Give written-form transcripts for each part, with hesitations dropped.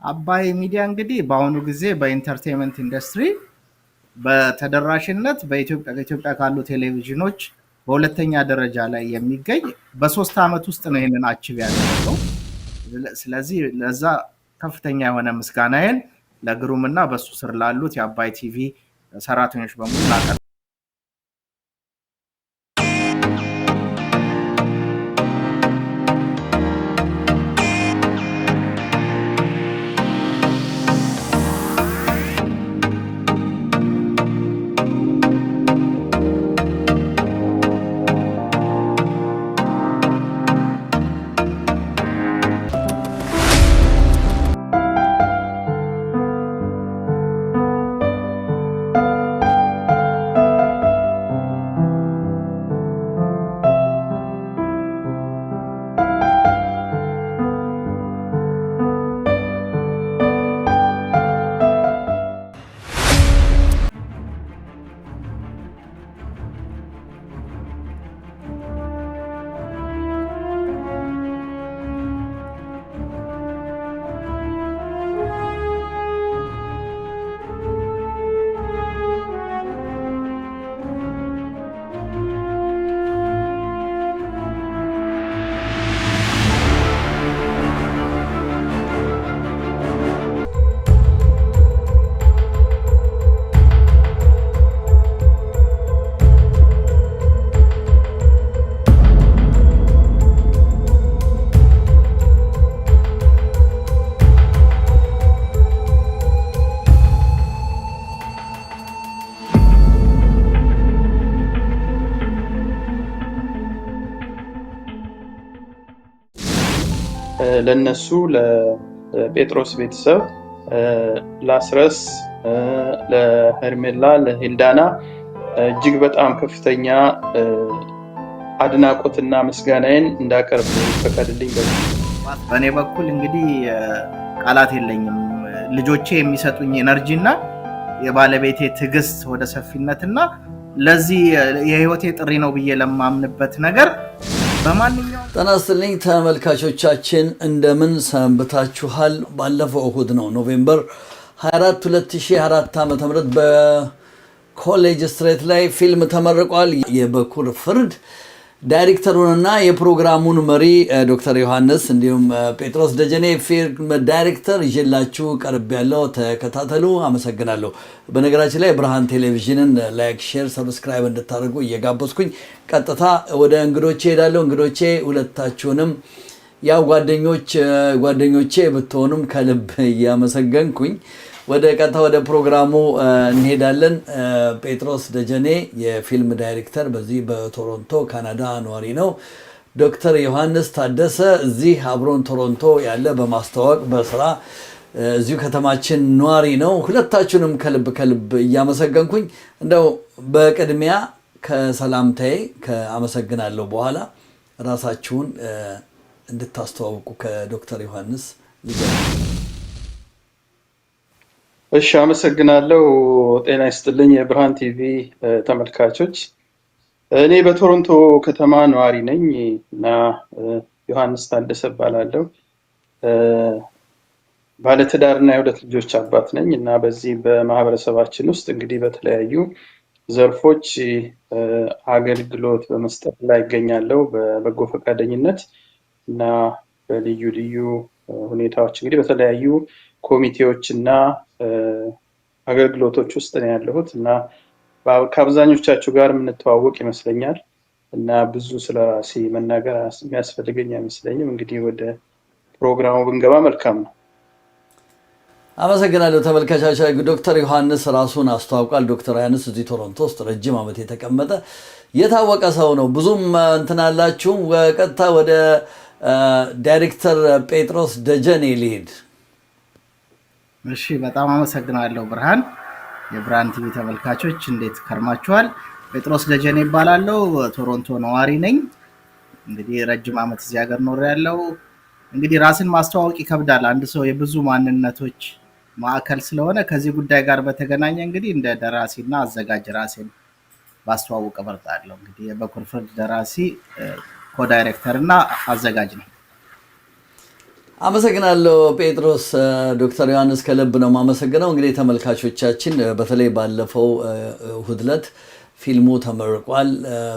አባይ ሚዲያ እንግዲህ በአሁኑ ጊዜ በኢንተርቴይንመንት ኢንዱስትሪ በተደራሽነት ከኢትዮጵያ ካሉ ቴሌቪዥኖች በሁለተኛ ደረጃ ላይ የሚገኝ በ3 ዓመት ውስጥ ነው ይሄንን አቺቭ ያደረገው። ስለዚህ ለዛ ከፍተኛ የሆነ ምስጋናዬን ለግሩምና በሱ ስር ላሉት የአባይ ቲቪ ሰራተኞች በሙሉ ላቀርብ። ለነሱ ለጴጥሮስ ቤተሰብ ለአስረስ ለሄርሜላ ለሄልዳና እጅግ በጣም ከፍተኛ አድናቆትና ምስጋናዬን እንዳቀርብ ፈቀድልኝ። በእኔ በኩል እንግዲህ ቃላት የለኝም። ልጆቼ የሚሰጡኝ ኤነርጂና የባለቤቴ ትዕግስት ወደ ሰፊነትና ለዚህ የህይወቴ ጥሪ ነው ብዬ ለማምንበት ነገር በማንኛውም ጤና ይስጥልኝ ተመልካቾቻችን፣ እንደምን ሰንብታችኋል? ባለፈው እሁድ ነው ኖቬምበር 24 2004 ዓ.ም በኮሌጅ ስትሬት ላይ ፊልም ተመርቋል። የበኩር ፍርድ ዳይሬክተሩንና የፕሮግራሙን መሪ ዶክተር ዮሐንስ እንዲሁም ጴጥሮስ ደጀኔ ፊልም ዳይሬክተር ይዤላችሁ ቀርብ ያለው ተከታተሉ። አመሰግናለሁ። በነገራችን ላይ ብርሃን ቴሌቪዥንን ላይክ፣ ሼር፣ ሰብስክራይብ እንድታደርጉ እየጋበዝኩኝ ቀጥታ ወደ እንግዶቼ ሄዳለሁ። እንግዶቼ ሁለታችሁንም ያው ጓደኞቼ ብትሆኑም ከልብ እያመሰገንኩኝ ወደ ቀጥታ ወደ ፕሮግራሙ እንሄዳለን። ጴጥሮስ ደጀኔ የፊልም ዳይሬክተር በዚህ በቶሮንቶ ካናዳ ነዋሪ ነው። ዶክተር ዮሐንስ ታደሰ እዚህ አብሮን ቶሮንቶ ያለ በማስተዋወቅ በስራ እዚሁ ከተማችን ነዋሪ ነው። ሁለታችሁንም ከልብ እያመሰገንኩኝ እንደው በቅድሚያ ከሰላምታዬ ከአመሰግናለሁ በኋላ ራሳችሁን እንድታስተዋውቁ ከዶክተር ዮሐንስ እሺ፣ አመሰግናለሁ። ጤና ይስጥልኝ የብርሃን ቲቪ ተመልካቾች። እኔ በቶሮንቶ ከተማ ነዋሪ ነኝ እና ዮሐንስ ታደሰ እባላለሁ። ባለትዳርና የሁለት ልጆች አባት ነኝ እና በዚህ በማህበረሰባችን ውስጥ እንግዲህ በተለያዩ ዘርፎች አገልግሎት በመስጠት ላይ እገኛለሁ በበጎ ፈቃደኝነት እና በልዩ ልዩ ሁኔታዎች እንግዲህ በተለያዩ ኮሚቴዎች እና አገልግሎቶች ውስጥ ነው ያለሁት እና ከአብዛኞቻችሁ ጋር የምንተዋወቅ ይመስለኛል እና ብዙ ስለራሴ መናገር የሚያስፈልገኝ አይመስለኝም። እንግዲህ ወደ ፕሮግራሙ ብንገባ መልካም ነው። አመሰግናለሁ። ተመልካቾች ዶክተር ዮሐንስ ራሱን አስተዋውቋል። ዶክተር ዮሐንስ እዚህ ቶሮንቶ ውስጥ ረጅም ዓመት የተቀመጠ የታወቀ ሰው ነው። ብዙም እንትናላችሁ። ቀጥታ ወደ ዳይሬክተር ጴጥሮስ ደጀኔ ልሂድ። እሺ፣ በጣም አመሰግናለሁ ብርሃን። የብርሃን ቲቪ ተመልካቾች እንዴት ከርማችኋል? ጴጥሮስ ደጀኔ ይባላለሁ። ቶሮንቶ ነዋሪ ነኝ። እንግዲህ ረጅም ዓመት እዚህ ሀገር ኖሬያለሁ። እንግዲህ ራስን ማስተዋወቅ ይከብዳል። አንድ ሰው የብዙ ማንነቶች ማዕከል ስለሆነ ከዚህ ጉዳይ ጋር በተገናኘ እንግዲህ እንደ ደራሲና አዘጋጅ ራሴን ባስተዋውቅ እመርጣለሁ። እንግዲህ የበኩር ፍርድ ደራሲ፣ ኮዳይሬክተር እና አዘጋጅ ነው። አመሰግናለሁ ጴጥሮስ። ዶክተር ዮሐንስ ከልብ ነው የማመሰግነው። እንግዲህ ተመልካቾቻችን በተለይ ባለፈው እሁድ ዕለት ፊልሙ ተመርቋል።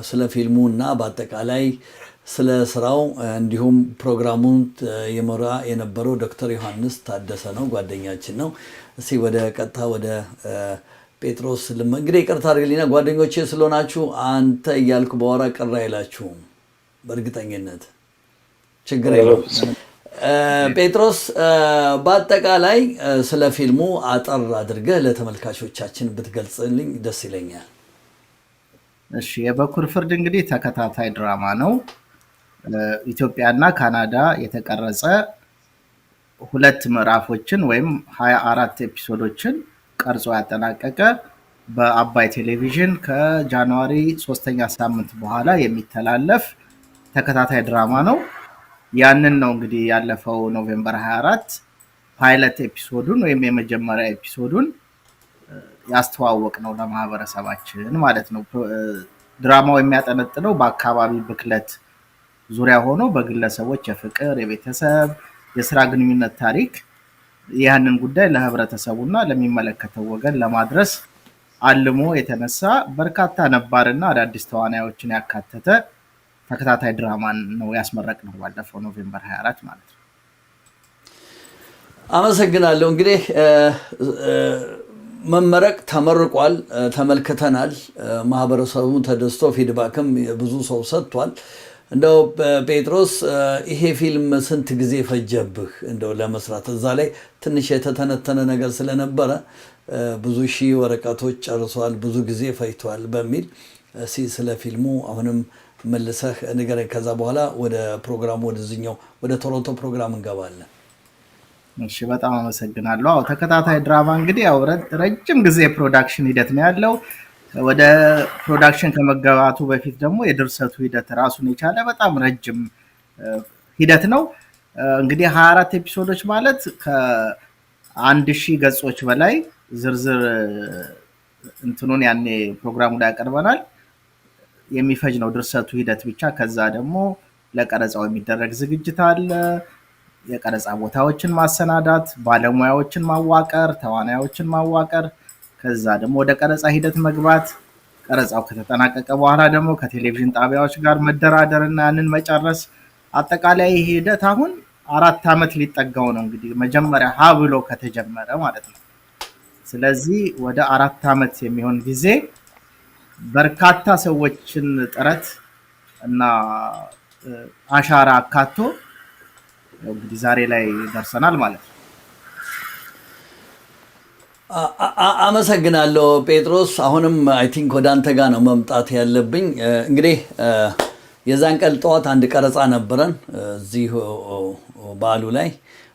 ስለ ፊልሙ እና በአጠቃላይ ስለ ስራው እንዲሁም ፕሮግራሙን የመራ የነበረው ዶክተር ዮሐንስ ታደሰ ነው፣ ጓደኛችን ነው። እስኪ ወደ ቀጥታ ወደ ጴጥሮስ እንግዲህ ይቅርታ አድርግልኝና ጓደኞቼ ስለሆናችሁ አንተ እያልኩ በወራ ቅር አይላችሁም። በእርግጠኝነት ችግር የለውም። ጴጥሮስ በአጠቃላይ ስለ ፊልሙ አጠር አድርገህ ለተመልካቾቻችን ብትገልጽልኝ ደስ ይለኛል። እሺ፣ የበኩር ፍርድ እንግዲህ ተከታታይ ድራማ ነው። ኢትዮጵያና ካናዳ የተቀረጸ 2 ምዕራፎችን ወይም 24 ኤፒሶዶችን ቀርጾ ያጠናቀቀ በአባይ ቴሌቪዥን ከጃንዋሪ 3ኛ ሳምንት በኋላ የሚተላለፍ ተከታታይ ድራማ ነው። ያንን ነው እንግዲህ ያለፈው ኖቬምበር 24 ፓይለት ኤፒሶዱን ወይም የመጀመሪያ ኤፒሶዱን ያስተዋወቅ ነው ለማህበረሰባችን ማለት ነው። ድራማው የሚያጠነጥነው በአካባቢ ብክለት ዙሪያ ሆኖ በግለሰቦች የፍቅር፣ የቤተሰብ፣ የስራ ግንኙነት ታሪክ ያንን ጉዳይ ለህብረተሰቡና ለሚመለከተው ወገን ለማድረስ አልሞ የተነሳ በርካታ ነባርና አዳዲስ ተዋናዮችን ያካተተ ተከታታይ ድራማን ነው ያስመረቅነው ባለፈው ኖቬምበር 24 ማለት ነው። አመሰግናለሁ። እንግዲህ መመረቅ ተመርቋል፣ ተመልክተናል። ማህበረሰቡ ተደስቶ ፊድባክም ብዙ ሰው ሰጥቷል። እንደው ጴጥሮስ ይሄ ፊልም ስንት ጊዜ ፈጀብህ እንደው ለመስራት? እዛ ላይ ትንሽ የተተነተነ ነገር ስለነበረ ብዙ ሺህ ወረቀቶች ጨርሷል፣ ብዙ ጊዜ ፈጅቷል በሚል ስለ ፊልሙ አሁንም መልሰህ ንገረኝ። ከዛ በኋላ ወደ ፕሮግራሙ ወደዚህኛው ወደ ቶሮንቶ ፕሮግራም እንገባለን። እሺ፣ በጣም አመሰግናለሁ። አዎ፣ ተከታታይ ድራማ እንግዲህ ያው ረጅም ጊዜ የፕሮዳክሽን ሂደት ነው ያለው። ወደ ፕሮዳክሽን ከመገባቱ በፊት ደግሞ የድርሰቱ ሂደት ራሱን የቻለ በጣም ረጅም ሂደት ነው። እንግዲህ 24 ኤፒሶዶች ማለት ከ1000 ገጾች በላይ ዝርዝር እንትኑን ያኔ ፕሮግራሙ ላይ ያቀርበናል የሚፈጅ ነው ድርሰቱ ሂደት ብቻ። ከዛ ደግሞ ለቀረጻው የሚደረግ ዝግጅት አለ። የቀረጻ ቦታዎችን ማሰናዳት፣ ባለሙያዎችን ማዋቀር፣ ተዋናዮችን ማዋቀር፣ ከዛ ደግሞ ወደ ቀረጻ ሂደት መግባት፣ ቀረጻው ከተጠናቀቀ በኋላ ደግሞ ከቴሌቪዥን ጣቢያዎች ጋር መደራደር እና ያንን መጨረስ። አጠቃላይ ሂደት አሁን 4 ዓመት ሊጠጋው ነው እንግዲህ መጀመሪያ ሀ ብሎ ከተጀመረ ማለት ነው። ስለዚህ ወደ 4 ዓመት የሚሆን ጊዜ በርካታ ሰዎችን ጥረት እና አሻራ አካቶ እንግዲህ ዛሬ ላይ ደርሰናል ማለት ነው። አመሰግናለሁ ጴጥሮስ። አሁንም አይ ቲንክ ወደ አንተ ጋር ነው መምጣት ያለብኝ። እንግዲህ የዛን ቀን ጠዋት አንድ ቀረጻ ነበረን እዚህ በዓሉ ላይ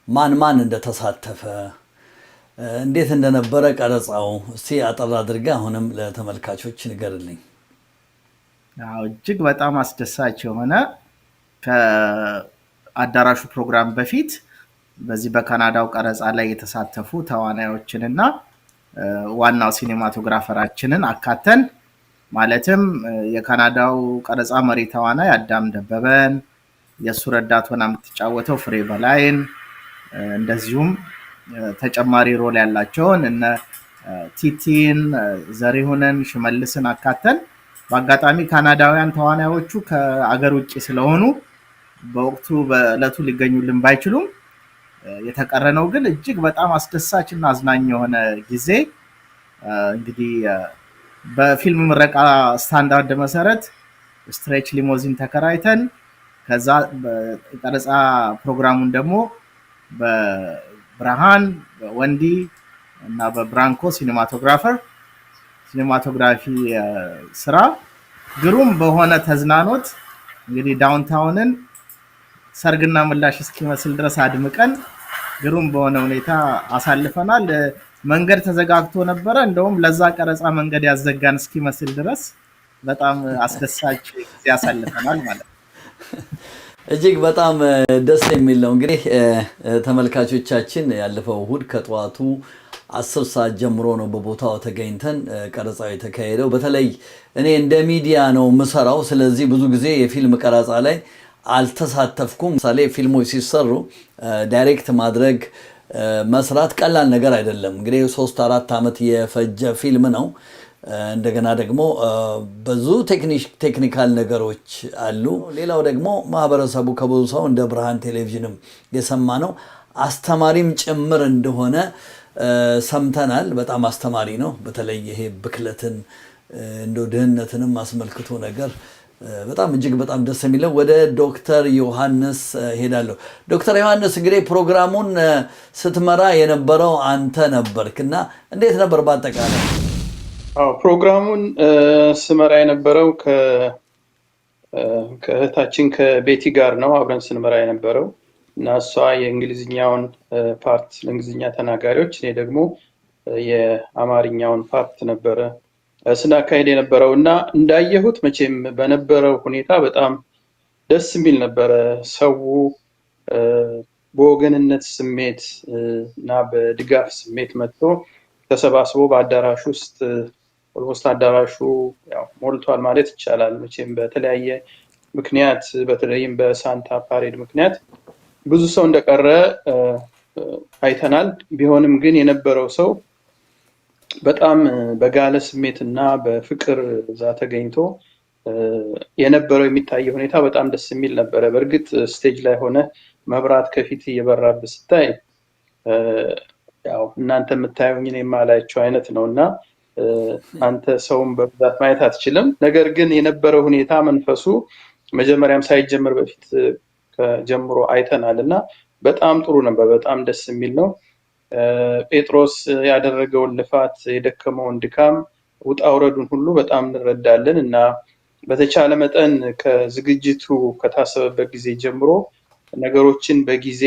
ማን ማን እንደተሳተፈ እንዴት እንደነበረ ቀረጻው እስቲ አጠር አድርገህ አሁንም ለተመልካቾች ንገርልኝ። አዎ፣ እጅግ በጣም አስደሳች የሆነ ከአዳራሹ ፕሮግራም በፊት በዚህ በካናዳው ቀረጻ ላይ የተሳተፉ ተዋናዮችንና ዋናው ሲኔማቶግራፈራችንን አካተን ማለትም የካናዳው ቀረጻ መሪ ተዋናይ አዳም ደበበን፣ የእሱ ረዳት ሆና የምትጫወተው ፍሬ በላይን፣ እንደዚሁም ተጨማሪ ሮል ያላቸውን እነ ቲቲን፣ ዘሪሁንን፣ ሽመልስን አካተን በአጋጣሚ ካናዳውያን ተዋናዮቹ ከአገር ውጭ ስለሆኑ በወቅቱ በዕለቱ ሊገኙልን ባይችሉም የተቀረነው ግን እጅግ በጣም አስደሳች እና አዝናኝ የሆነ ጊዜ እንግዲህ በፊልም ምረቃ ስታንዳርድ መሰረት ስትሬች ሊሞዚን ተከራይተን ከዛ ቀረጻ ፕሮግራሙን ደግሞ በብርሃን ወንዲ እና በብራንኮ ሲኔማቶግራፊ ስራ ግሩም በሆነ ተዝናኖት እንግዲህ ዳውንታውንን ሰርግና ምላሽ እስኪመስል ድረስ አድምቀን ግሩም በሆነ ሁኔታ አሳልፈናል። መንገድ ተዘጋግቶ ነበረ። እንደውም ለዛ ቀረጻ መንገድ ያዘጋን እስኪመስል ድረስ በጣም አስደሳች ጊዜ አሳልፈናል ማለት ነው። እጅግ በጣም ደስ የሚል ነው። እንግዲህ ተመልካቾቻችን ያለፈው እሁድ ከጠዋቱ 10 ሰዓት ጀምሮ ነው በቦታው ተገኝተን ቀረጻው የተካሄደው። በተለይ እኔ እንደ ሚዲያ ነው የምሰራው። ስለዚህ ብዙ ጊዜ የፊልም ቀረጻ ላይ አልተሳተፍኩም። ምሳሌ ፊልሞች ሲሰሩ ዳይሬክት ማድረግ መስራት ቀላል ነገር አይደለም። እንግዲህ 3-4 ዓመት የፈጀ ፊልም ነው። እንደገና ደግሞ ብዙ ቴክኒካል ነገሮች አሉ። ሌላው ደግሞ ማህበረሰቡ ከብዙ ሰው እንደ ብርሃን ቴሌቪዥንም የሰማ ነው አስተማሪም ጭምር እንደሆነ ሰምተናል። በጣም አስተማሪ ነው። በተለይ ይሄ ብክለትን እንደ ድህነትንም አስመልክቶ ነገር በጣም እጅግ በጣም ደስ የሚለው። ወደ ዶክተር ዮሐንስ ሄዳለሁ። ዶክተር ዮሐንስ እንግዲህ ፕሮግራሙን ስትመራ የነበረው አንተ ነበርክ እና እንዴት ነበር በአጠቃላይ? ፕሮግራሙን ስመራ የነበረው ከእህታችን ከቤቲ ጋር ነው አብረን ስንመራ የነበረው እና እሷ የእንግሊዝኛውን ፓርት ለእንግሊዝኛ ተናጋሪዎች፣ እኔ ደግሞ የአማርኛውን ፓርት ነበረ ስናካሄድ የነበረው እና እንዳየሁት መቼም በነበረው ሁኔታ በጣም ደስ የሚል ነበረ። ሰው በወገንነት ስሜት እና በድጋፍ ስሜት መጥቶ ተሰባስቦ በአዳራሽ ውስጥ ኦልሞስት አዳራሹ ያው ሞልቷል ማለት ይቻላል። መቼም በተለያየ ምክንያት በተለይም በሳንታ ፓሬድ ምክንያት ብዙ ሰው እንደቀረ አይተናል። ቢሆንም ግን የነበረው ሰው በጣም በጋለ ስሜትና በፍቅር እዛ ተገኝቶ የነበረው የሚታየው ሁኔታ በጣም ደስ የሚል ነበረ። በእርግጥ ስቴጅ ላይ ሆነ መብራት ከፊት እየበራብህ ስታይ ያው እናንተ የምታዩኝ እኔ የማላያቸው አይነት ነውና አንተ ሰውን በብዛት ማየት አትችልም። ነገር ግን የነበረው ሁኔታ መንፈሱ መጀመሪያም ሳይጀምር በፊት ከጀምሮ አይተናል እና በጣም ጥሩ ነበር። በጣም ደስ የሚል ነው። ጴጥሮስ ያደረገውን ልፋት የደከመውን ድካም ውጣ ውረዱን ሁሉ በጣም እንረዳለን እና በተቻለ መጠን ከዝግጅቱ ከታሰበበት ጊዜ ጀምሮ ነገሮችን በጊዜ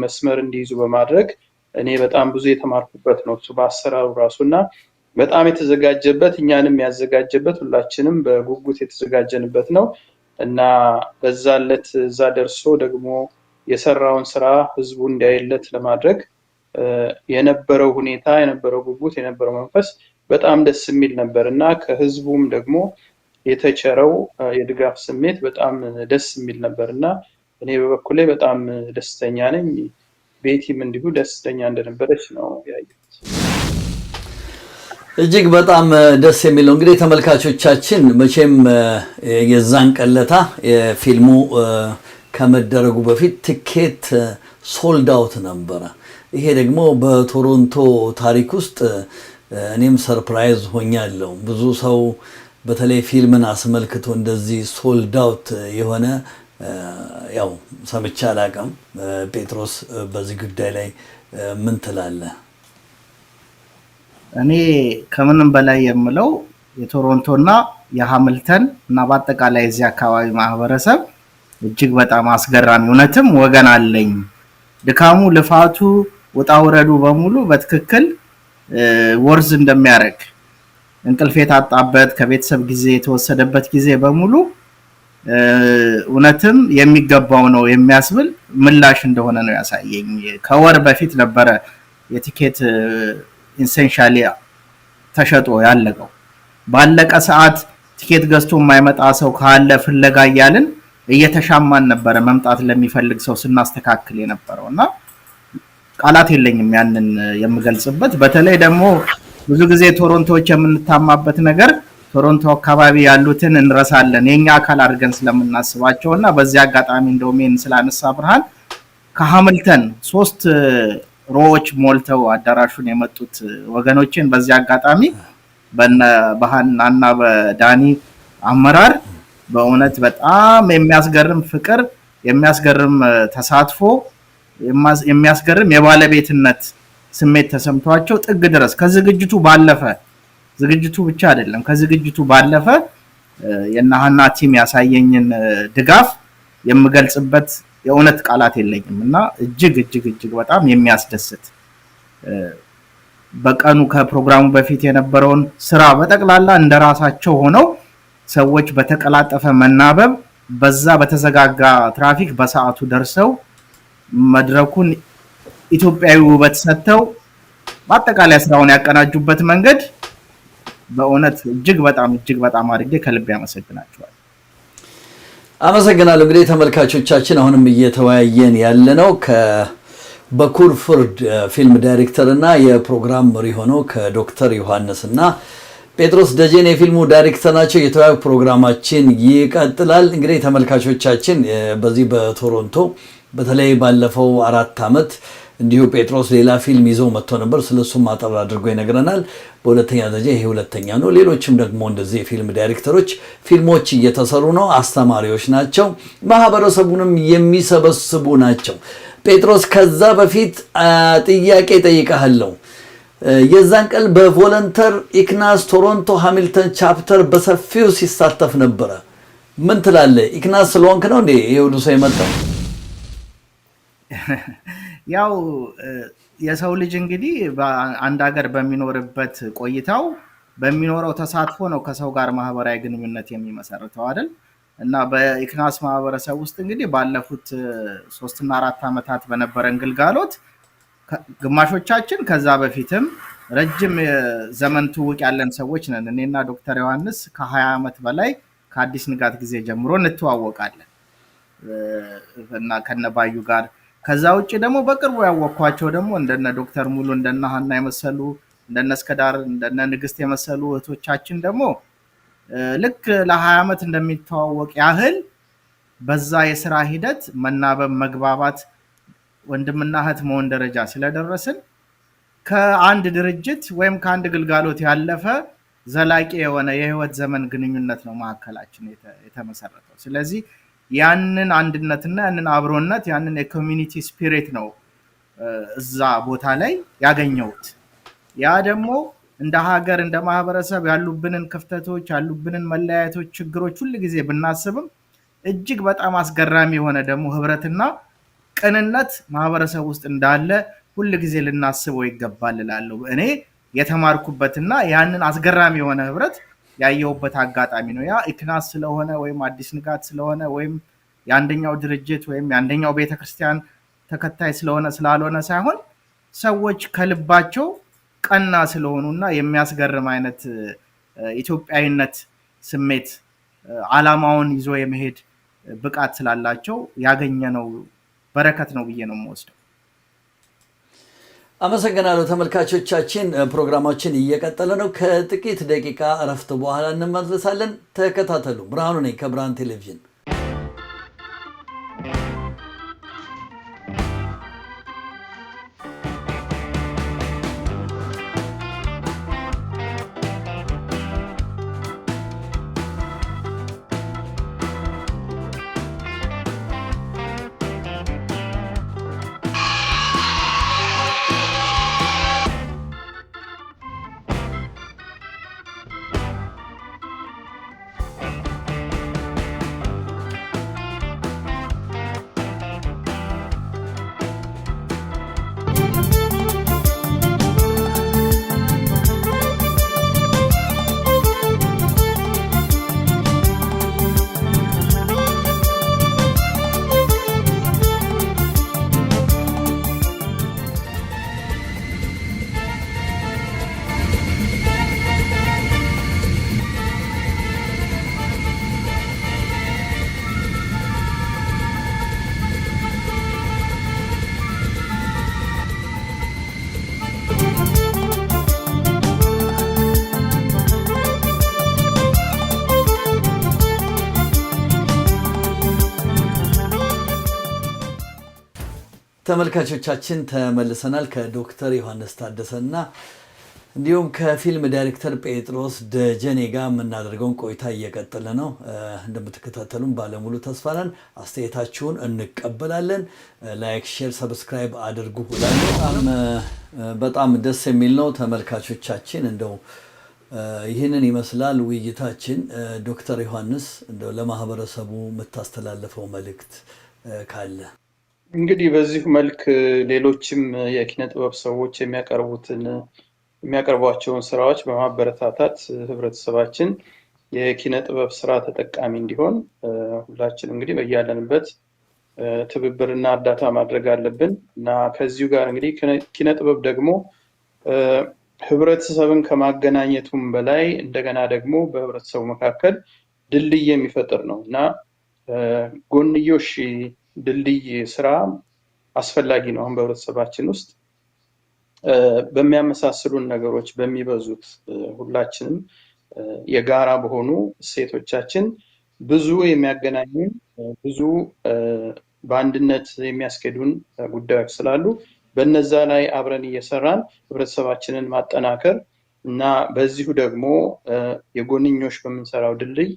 መስመር እንዲይዙ በማድረግ እኔ በጣም ብዙ የተማርኩበት ነው እሱ በአሰራሩ ራሱና በጣም የተዘጋጀበት እኛንም ያዘጋጀበት ሁላችንም በጉጉት የተዘጋጀንበት ነው እና በዛለት እዛ ደርሶ ደግሞ የሰራውን ስራ ህዝቡ እንዲያይለት ለማድረግ የነበረው ሁኔታ የነበረው ጉጉት የነበረው መንፈስ በጣም ደስ የሚል ነበር እና ከህዝቡም ደግሞ የተቸረው የድጋፍ ስሜት በጣም ደስ የሚል ነበርና እኔ በበኩሌ በጣም ደስተኛ ነኝ። ቤቲም እንዲሁ ደስተኛ እንደነበረች ነው ያየሁት። እጅግ በጣም ደስ የሚል ነው። እንግዲህ ተመልካቾቻችን መቼም የዛን ቀለታ የፊልሙ ከመደረጉ በፊት ትኬት ሶልድ አውት ነበረ። ይሄ ደግሞ በቶሮንቶ ታሪክ ውስጥ እኔም ሰርፕራይዝ ሆኛለሁ። ብዙ ሰው በተለይ ፊልምን አስመልክቶ እንደዚህ ሶልድ አውት የሆነ ያው ሰምቼ አላውቅም። ጴጥሮስ በዚህ ጉዳይ ላይ ምን ትላለህ? እኔ ከምንም በላይ የምለው የቶሮንቶና የሃምልተን እና በአጠቃላይ እዚህ አካባቢ ማህበረሰብ እጅግ በጣም አስገራሚ እውነትም ወገን አለኝ። ድካሙ ልፋቱ ወጣውረዱ በሙሉ በትክክል ወርዝ እንደሚያደርግ እንቅልፍ የታጣበት ከቤተሰብ ጊዜ የተወሰደበት ጊዜ በሙሉ እውነትም የሚገባው ነው የሚያስብል ምላሽ እንደሆነ ነው ያሳየኝ። ከወር በፊት ነበረ የቲኬት ኢንሰንሻሊ ተሸጦ ያለቀው። ባለቀ ሰዓት ቲኬት ገዝቶ የማይመጣ ሰው ካለ ፍለጋ ያያልን እየተሻማን ነበረ መምጣት ለሚፈልግ ሰው ስናስተካክል የነበረውና ቃላት የለኝም ያንን የምገልጽበት። በተለይ ደግሞ ብዙ ጊዜ ቶሮንቶዎች የምንታማበት ነገር ቶሮንቶ አካባቢ ያሉትን እንረሳለን የኛ አካል አድርገን ስለምናስባቸውና በዚህ አጋጣሚ እንደውም ይሄን ስላነሳ ብርሃን ከሃምልተን 3 ሮዎች ሞልተው አዳራሹን የመጡት ወገኖችን በዚህ አጋጣሚ በሃናና በዳኒ አመራር በእውነት በጣም የሚያስገርም ፍቅር የሚያስገርም ተሳትፎ የሚያስገርም የባለቤትነት ስሜት ተሰምቷቸው ጥግ ድረስ ከዝግጅቱ ባለፈ ዝግጅቱ ብቻ አይደለም ከዝግጅቱ ባለፈ የናሃና ቲም ያሳየኝን ድጋፍ የምገልጽበት የእውነት ቃላት የለኝም እና እጅግ በጣም የሚያስደስት በቀኑ ከፕሮግራሙ በፊት የነበረውን ስራ በጠቅላላ እንደራሳቸው ሆነው ሰዎች በተቀላጠፈ መናበብ በዛ በተዘጋጋ ትራፊክ በሰዓቱ ደርሰው መድረኩን ኢትዮጵያዊ ውበት ሰጥተው በአጠቃላይ ስራውን ያቀናጁበት መንገድ በእውነት እጅግ በጣም አድርጌ ከልብ ያመሰግናቸዋል። አመሰግናለሁ። እንግዲህ ተመልካቾቻችን አሁንም እየተወያየን ያለነው በኩር ፍርድ ፊልም ዳይሬክተር እና የፕሮግራም መሪ ሆነው ከዶክተር ዮሐንስ እና ጴጥሮስ ደጀኔ የፊልሙ ዳይሬክተር ናቸው። የተወያዩ ፕሮግራማችን ይቀጥላል። እንግዲህ ተመልካቾቻችን በዚህ በቶሮንቶ በተለይ ባለፈው 4 ዓመት እንዲሁ ጴጥሮስ ሌላ ፊልም ይዘው መጥቶ ነበር። ስለሱም አጠር አድርጎ ይነግረናል። በሁለተኛ ደረጃ ይሄ ሁለተኛ ነው። ሌሎችም ደግሞ እንደዚህ የፊልም ዳይሬክተሮች ፊልሞች እየተሰሩ ነው። አስተማሪዎች ናቸው። ማህበረሰቡንም የሚሰበስቡ ናቸው። ጴጥሮስ ከዛ በፊት ጥያቄ ጠይቀሃለሁ። የዛን ቀን በቮለንተር ኢክናስ ቶሮንቶ ሃሚልተን ቻፕተር በሰፊው ሲሳተፍ ነበረ። ምን ትላለህ? ኢክናስ ስለሆንክ ነው እንዴ ይሄ ሁሉ ሰው የመጣው? ያው የሰው ልጅ እንግዲህ በአንድ ሀገር በሚኖርበት ቆይታው በሚኖረው ተሳትፎ ነው ከሰው ጋር ማህበራዊ ግንኙነት የሚመሰርተው አይደል? እና በኢክናስ ማህበረሰብ ውስጥ እንግዲህ ባለፉት 3 እና 4 ዓመታት በነበረን ግልጋሎት ግማሾቻችን ከዛ በፊትም ረጅም ዘመን ትውውቅ ያለን ሰዎች ነን። እኔና ዶክተር ዮሐንስ ከ20 ዓመት በላይ ከአዲስ ንጋት ጊዜ ጀምሮ እንተዋወቃለን እና ከነባዩ ጋር። ከዛ ውጪ ደግሞ በቅርቡ ያወቅኳቸው ደግሞ እንደነ ዶክተር ሙሉ እንደነ ሀና የመሰሉ እንደነ እስከዳር እንደነ ንግስት የመሰሉ እህቶቻችን ደግሞ ልክ ለ20 ዓመት እንደሚተዋወቅ ያህል በዛ የሥራ ሂደት መናበብ መግባባት ወንድምና እህት መሆን ደረጃ ስለደረስን ከአንድ ድርጅት ወይም ከአንድ ግልጋሎት ያለፈ ዘላቂ የሆነ የህይወት ዘመን ግንኙነት ነው ማዕከላችን የተመሰረተው። ስለዚህ ያንን አንድነትና ያንን አብሮነት ያንን የኮሚኒቲ ስፒሪት ነው እዛ ቦታ ላይ ያገኘሁት። ያ ደግሞ እንደ ሀገር እንደ ማህበረሰብ ያሉብንን ክፍተቶች ያሉብንን መለያየቶች ችግሮች ሁሉ ጊዜ ብናስብም እጅግ በጣም አስገራሚ የሆነ ደግሞ ህብረትና ቅንነት ማህበረሰብ ውስጥ እንዳለ ሁሉ ጊዜ ልናስበው ይገባል እላለሁ። እኔ የተማርኩበትና ያንን አስገራሚ የሆነ ህብረት ያየሁበት አጋጣሚ ነው። ያ ኢክናስ ስለሆነ ወይም አዲስ ንጋት ስለሆነ ወይም የአንደኛው ድርጅት ወይም የአንደኛው ቤተክርስቲያን ተከታይ ስለሆነ ስላልሆነ ሳይሆን ሰዎች ከልባቸው ቀና ስለሆኑና የሚያስገርም አይነት ኢትዮጵያዊነት ስሜት ዓላማውን ይዞ የመሄድ ብቃት ስላላቸው ያገኘነው በረከት ነው ብዬ ነው የምወስደው። አመሰግናለሁ። ተመልካቾቻችን ፕሮግራማችን እየቀጠለ ነው። ከጥቂት ደቂቃ እረፍት በኋላ እንመለሳለን። ተከታተሉ። ብርሃኑ ነኝ ከብርሃን ቴሌቪዥን። ተመልካቾቻችን ተመልሰናል። ከዶክተር ዮሐንስ ታደሰና እንዲሁም ከፊልም ዳይሬክተር ጴጥሮስ ደጀኔ ጋር የምናደርገውን ቆይታ እየቀጠለ ነው። እንደምትከታተሉን ባለሙሉ ተስፋ ነን። አስተያየታችሁን እንቀበላለን። ላይክ፣ ሼር፣ ሰብስክራይብ አድርጉ። በጣም ደስ የሚል ነው። ተመልካቾቻችን እንደው ይህንን ይመስላል ውይይታችን። ዶክተር ዮሐንስ እንደው ለማህበረሰቡ የምታስተላልፈው መልእክት ካለ? እንግዲህ በዚህ መልክ ሌሎችም የኪነ ጥበብ ሰዎች የሚያቀርቧቸውን ስራዎች በማበረታታት ህብረተሰባችን የኪነ ጥበብ ስራ ተጠቃሚ እንዲሆን ሁላችን እንግዲህ በያለንበት ትብብርና እርዳታ ማድረግ አለብን እና ከዚሁ ጋር እንግዲህ ኪነ ጥበብ ደግሞ ህብረተሰብን ከማገናኘቱም በላይ እንደገና ደግሞ በህብረተሰቡ መካከል ድልድይ የሚፈጥር ነው እና ጎንዮሽ ድልድይ ስራ አስፈላጊ ነው። አሁን በህብረተሰባችን ውስጥ በሚያመሳስሉን ነገሮች በሚበዙት ሁላችንም የጋራ በሆኑ እሴቶቻችን ብዙ የሚያገናኙን ብዙ በአንድነት የሚያስኬዱን ጉዳዮች ስላሉ በነዛ ላይ አብረን እየሰራን ህብረተሰባችንን ማጠናከር እና በዚሁ ደግሞ የጎንዮሽ በምንሰራው ድልድይ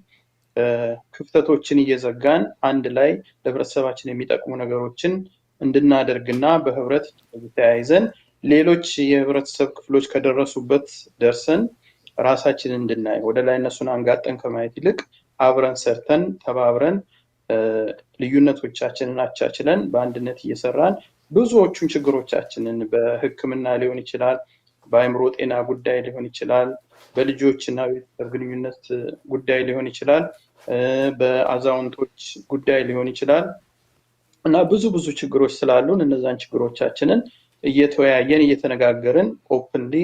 ክፍተቶችን እየዘጋን አንድ ላይ ለህብረተሰባችን የሚጠቅሙ ነገሮችን እንድናደርግና በህብረት ተያይዘን ሌሎች የህብረተሰብ ክፍሎች ከደረሱበት ደርሰን ራሳችንን እንድናይ ወደ ላይ እነሱን አንጋጠን ከማየት ይልቅ አብረን ሰርተን ተባብረን ልዩነቶቻችንን አቻችለን በአንድነት እየሰራን ብዙዎቹን ችግሮቻችንን በህክምና ሊሆን ይችላል፣ በአእምሮ ጤና ጉዳይ ሊሆን ይችላል፣ በልጆችና ቤተሰብ ግንኙነት ጉዳይ ሊሆን ይችላል፣ በአዛውንቶች ጉዳይ ሊሆን ይችላል እና ብዙ ችግሮች ስላሉን እነዛን ችግሮቻችንን እየተወያየን እየተነጋገርን ኦፕንሊ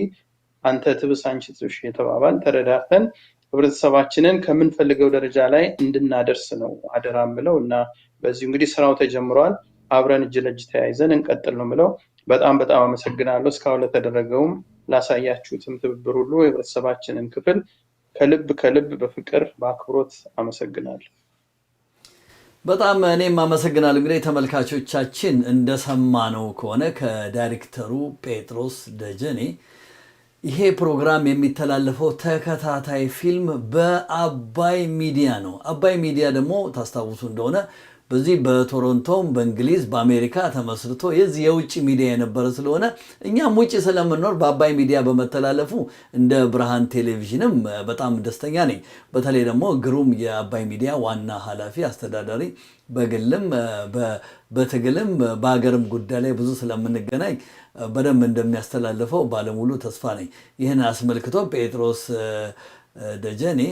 አንተ ትብስ አንቺ ትብሽ የተባባን ተረዳተን ህብረተሰባችንን ከምንፈልገው ደረጃ ላይ እንድናደርስ ነው አደራ ምለው እና በዚህ እንግዲህ ስራው ተጀምሯል። አብረን እጅ ለእጅ ተያይዘን እንቀጥል ነው ምለው። በጣም አመሰግናለሁ። እስካሁን ለተደረገውም ላሳያችሁትም ትብብር ሁሉ የህብረተሰባችንን ክፍል ከልብ በፍቅር በአክብሮት አመሰግናለሁ። በጣም እኔም አመሰግናለሁ። እንግዲህ ተመልካቾቻችን እንደሰማነው ከሆነ ከዳይሬክተሩ ጴጥሮስ ደጀኔ ይሄ ፕሮግራም የሚተላለፈው ተከታታይ ፊልም በአባይ ሚዲያ ነው። አባይ ሚዲያ ደግሞ ታስታውሱ እንደሆነ በዚህ በቶሮንቶም በእንግሊዝ በአሜሪካ ተመስርቶ የዚህ የውጭ ሚዲያ የነበረ ስለሆነ እኛም ውጭ ስለምንኖር በአባይ ሚዲያ በመተላለፉ እንደ ብርሃን ቴሌቪዥንም በጣም ደስተኛ ነኝ። በተለይ ደግሞ ግሩም የአባይ ሚዲያ ዋና ኃላፊ አስተዳዳሪ በግልም በትግልም በሀገርም ጉዳይ ላይ ብዙ ስለምንገናኝ በደንብ እንደሚያስተላልፈው ባለሙሉ ተስፋ ነኝ። ይህን አስመልክቶ ጴጥሮስ ደጀኔ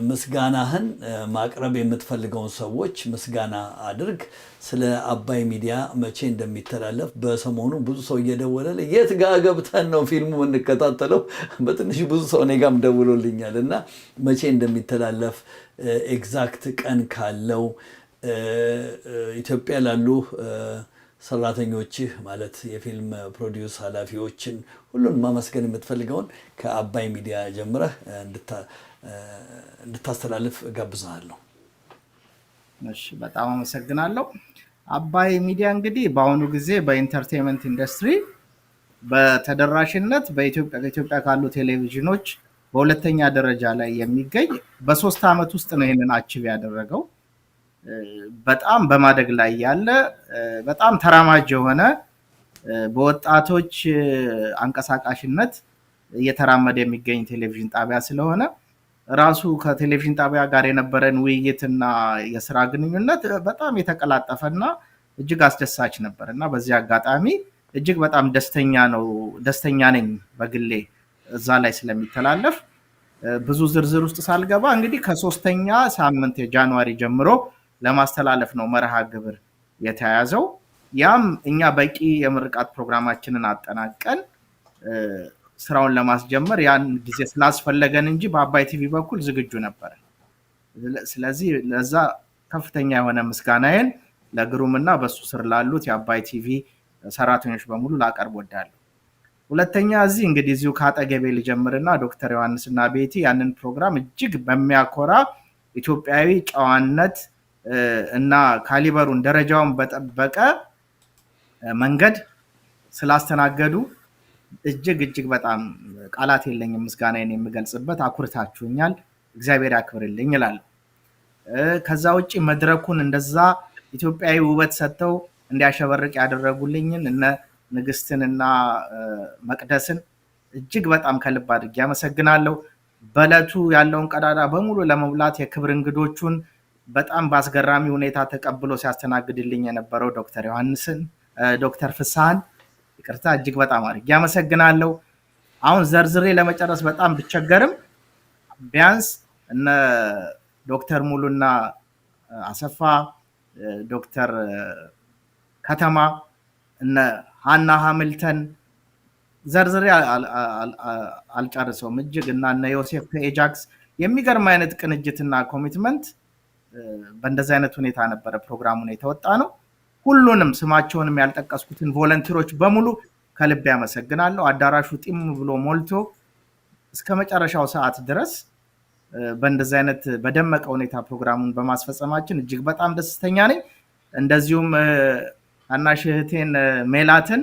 ምስጋናህን ማቅረብ የምትፈልገውን ሰዎች ምስጋና አድርግ። ስለ አባይ ሚዲያ መቼ እንደሚተላለፍ በሰሞኑ ብዙ ሰው እየደወለ የት ጋ ገብተን ነው ፊልሙ የምንከታተለው? በትንሽ ብዙ ሰው እኔ ጋም ደውሎልኛል እና መቼ እንደሚተላለፍ ኤግዛክት ቀን ካለው ኢትዮጵያ ላሉ ሰራተኞችህ ማለት የፊልም ፕሮዲውስ ኃላፊዎችን ሁሉን ማመስገን የምትፈልገውን ከአባይ ሚዲያ ጀምረህ እንድታስተላልፍ ጋብዛለሁ። እሺ፣ በጣም አመሰግናለሁ። አባይ ሚዲያ እንግዲህ በአሁኑ ጊዜ በኢንተርቴይንመንት ኢንዱስትሪ በተደራሽነት በኢትዮጵያ ካሉ ቴሌቪዥኖች በሁለተኛ ደረጃ ላይ የሚገኝ በ3 ዓመት ውስጥ ነው ይሄንን አቺቭ ያደረገው። በጣም በማደግ ላይ ያለ በጣም ተራማጅ የሆነ በወጣቶች አንቀሳቃሽነት እየተራመደ የሚገኝ ቴሌቪዥን ጣቢያ ስለሆነ ራሱ ከቴሌቪዥን ጣቢያ ጋር የነበረን ውይይትና የስራ ግንኙነት በጣም የተቀላጠፈና እጅግ አስደሳች ነበር እና በዚህ አጋጣሚ እጅግ በጣም ደስተኛ ነኝ በግሌ እዛ ላይ ስለሚተላለፍ። ብዙ ዝርዝር ውስጥ ሳልገባ እንግዲህ ከ3ኛ ሳምንት የጃንዋሪ ጀምሮ ለማስተላለፍ ነው መርሃ ግብር የተያዘው። ያም እኛ በቂ የምርቃት ፕሮግራማችንን አጠናቀን ስራውን ለማስጀመር ያን ጊዜ ስላስፈለገን እንጂ በአባይ ቲቪ በኩል ዝግጁ ነበር። ስለዚህ ለዛ ከፍተኛ የሆነ ምስጋናዬን ለግሩምና በሱ ስር ላሉት የአባይ ቲቪ ሰራተኞች በሙሉ ላቀርብ ወዳለሁ። ሁለተኛ እዚህ እንግዲህ እዚሁ ካጠገቤ ልጀምርና ዶክተር ዮሐንስና ቤቲ ያንን ፕሮግራም እጅግ በሚያኮራ ኢትዮጵያዊ ጨዋነት እና ካሊበሩን ደረጃውን በጠበቀ መንገድ ስላስተናገዱ እጅግ በጣም ቃላት የለኝም ምስጋናዬን የምገልጽበት። አኩርታችሁኛል፣ እግዚአብሔር ያክብርልኝ እላለሁ። ከዛ ውጪ መድረኩን እንደዛ ኢትዮጵያዊ ውበት ሰጥተው እንዲያሸበርቅ ያደረጉልኝን እነ ንግስትንና መቅደስን እጅግ በጣም ከልብ አድርጌ አመሰግናለሁ። በዕለቱ ያለውን ቀዳዳ በሙሉ ለመሙላት የክብር እንግዶቹን በጣም በአስገራሚ ሁኔታ ተቀብሎ ሲያስተናግድልኝ የነበረው ዶክተር ዮሐንስን፣ ዶክተር ፍስሐን ይቅርታ እጅግ በጣም አድርጌ አመሰግናለሁ። አሁን ዘርዝሬ ለመጨረስ በጣም ብቸገርም ቢያንስ እነ ዶክተር ሙሉና አሰፋ፣ ዶክተር ከተማ፣ እነ ሃና ሃሚልተን ዘርዝሬ አልጨርሰውም። እጅግ እና እነ ዮሴፍ ከኤጃክስ የሚገርም አይነት ቅንጅትና ኮሚትመንት በእንደዚህ አይነት ሁኔታ ነበር ፕሮግራሙን የተወጣ ነው። ሁሉንም ስማቸውንም ያልጠቀስኩትን ቮለንቲሮች በሙሉ ከልብ ያመሰግናለሁ። አዳራሹ ጢም ብሎ ሞልቶ እስከ መጨረሻው ሰዓት ድረስ በእንደዚህ አይነት በደመቀ ሁኔታ ፕሮግራሙን በማስፈጸማችን እጅግ በጣም ደስተኛ ነኝ። እንደዚሁም ታናሽ እህቴን ሜላትን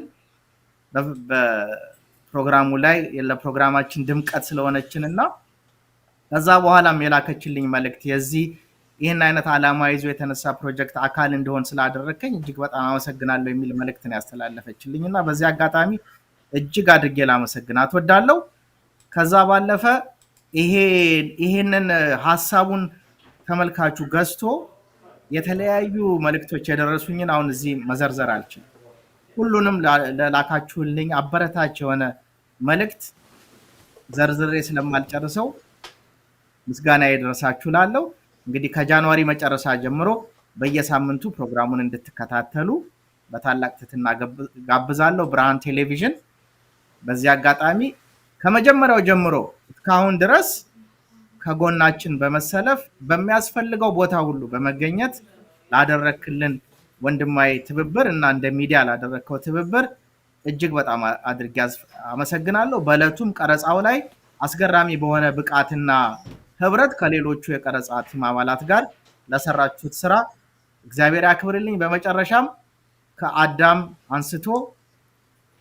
በፕሮግራሙ ላይ ለፕሮግራማችን ድምቀት ስለሆነችንና ከዛ በኋላም የላከችልኝ መልእክት ይህን አይነት ዓላማ ይዞ የተነሳ ፕሮጀክት አካል እንደሆን ስላደረከኝ እጅግ በጣም አመሰግናለሁ የሚል መልእክት ነው ያስተላለፈችልኝና በዚህ አጋጣሚ እጅግ አድርጌ ላመሰግናት እወዳለሁ። ከዛ ባለፈ ይሄንን ሐሳቡን ተመልካቹ ገዝቶ የተለያዩ መልእክቶች የደረሱኝን አሁን እዚህ መዘርዘር አልችልም። ሁሉንም ለላካችሁልኝ አበረታች የሆነ መልእክት ዘርዝሬ ስለማልጨርሰው ምስጋና ይድረሳችሁ ላለው። እንግዲህ ከጃንዋሪ መጨረሻ ጀምሮ በየሳምንቱ ፕሮግራሙን እንድትከታተሉ በታላቅ ትህትና ጋብዛለሁ። ብርሃን ቴሌቪዥን በዚህ አጋጣሚ ከመጀመሪያው ጀምሮ እስካሁን ድረስ ከጎናችን በመሰለፍ በሚያስፈልገው ቦታ ሁሉ በመገኘት ላደረክልን ወንድማዊ ትብብር እና እንደ ሚዲያ ላደረከው ትብብር እጅግ በጣም አድርጌ አመሰግናለሁ። በእለቱም ቀረጻው ላይ አስገራሚ በሆነ ብቃትና ህብረት ከሌሎቹ የቀረጻ ቲም አባላት ጋር ለሰራችሁት ስራ እግዚአብሔር ያክብርልኝ። በመጨረሻም ከአዳም አንስቶ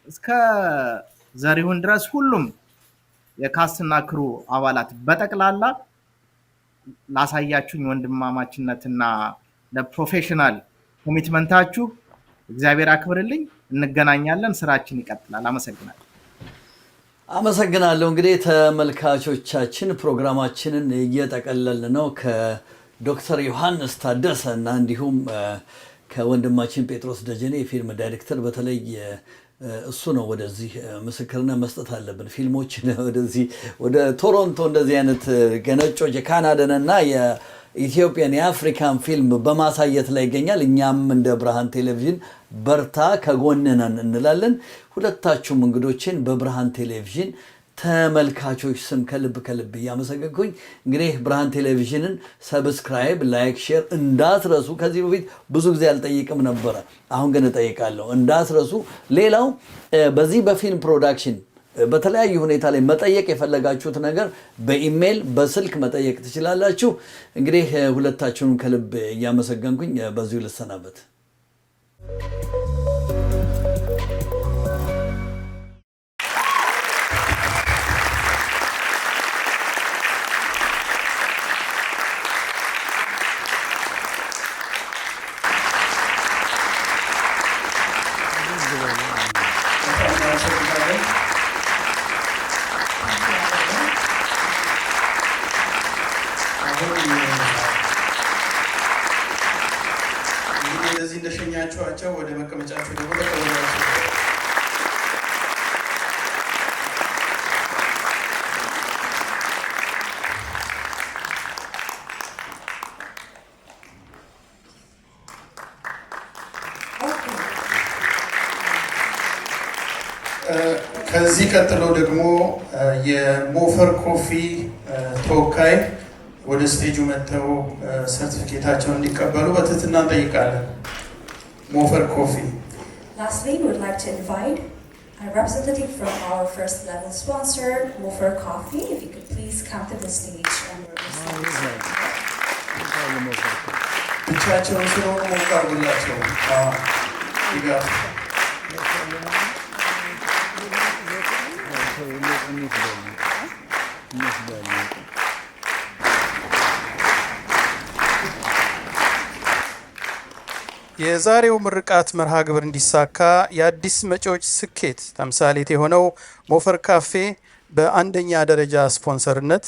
እስከ ዘሪሁን ድረስ ሁሉም የካስትና ክሩ አባላት በጠቅላላ ላሳያችሁኝ ወንድማማችነትና ለፕሮፌሽናል ኮሚትመንታችሁ እግዚአብሔር ያክብርልኝ። እንገናኛለን። ስራችን ይቀጥላል። አመሰግናለሁ። እንግዲህ ተመልካቾቻችን ፕሮግራማችንን እየጠቀለልን ነው ከዶክተር ዮሐንስ ታደሰ እና እንዲሁም ከወንድማችን ጴጥሮስ ደጀኔ የፊልም ዳይሬክተር በተለይ እሱ ነው ወደዚህ ምስክርነት መስጠት አለብን። ፊልሞችን ወደዚህ ወደ ቶሮንቶ እንደዚህ አይነት ገነጮች የካናዳንና የኢትዮጵያን የአፍሪካን ፊልም በማሳየት ላይ ይገኛል። እኛም እንደ ብርሃን ቴሌቪዥን በርታ ከጎንነን እንላለን። ሁለታችሁም እንግዶችን በብርሃን ቴሌቪዥን ተመልካቾች ስም ከልብ እያመሰገንኩኝ እንግዲህ ብርሃን ቴሌቪዥንን ሰብስክራይብ፣ ላይክ፣ ሼር እንዳትረሱ። ከዚህ በፊት ብዙ ጊዜ አልጠይቅም ነበረ፣ አሁን ግን እጠይቃለሁ፣ እንዳትረሱ። ሌላው በዚህ በፊልም ፕሮዳክሽን በተለያዩ ሁኔታ ላይ መጠየቅ የፈለጋችሁት ነገር በኢሜል በስልክ መጠየቅ ትችላላችሁ። እንግዲህ ሁለታችሁንም ከልብ እያመሰገንኩኝ በዚሁ ልሰናበት። እንደዚህ እንደሸኛችኋቸው ወደ መቀመጫቸው ደግሞ ተቀበሏቸው። ከዚህ ቀጥሎ ደግሞ የሞፈር ኮፊ ተወካይ ወደ ስቴጁ መጥተው ሰርቲፊኬታቸውን እንዲቀበሉ በትህትና እንጠይቃለን። ሞፈር ኮፊ። Lastly, we would like to invite a representative from our first level sponsor, Mofer Coffee. If you could please come to the stage and ብቻቸውን ስለሆኑ ሞቅ አድርጉላቸው። ድጋፍ የዛሬው ምርቃት መርሃ ግብር እንዲሳካ የአዲስ መጪዎች ስኬት ተምሳሌት የሆነው ሞፈር ካፌ በአንደኛ ደረጃ ስፖንሰርነት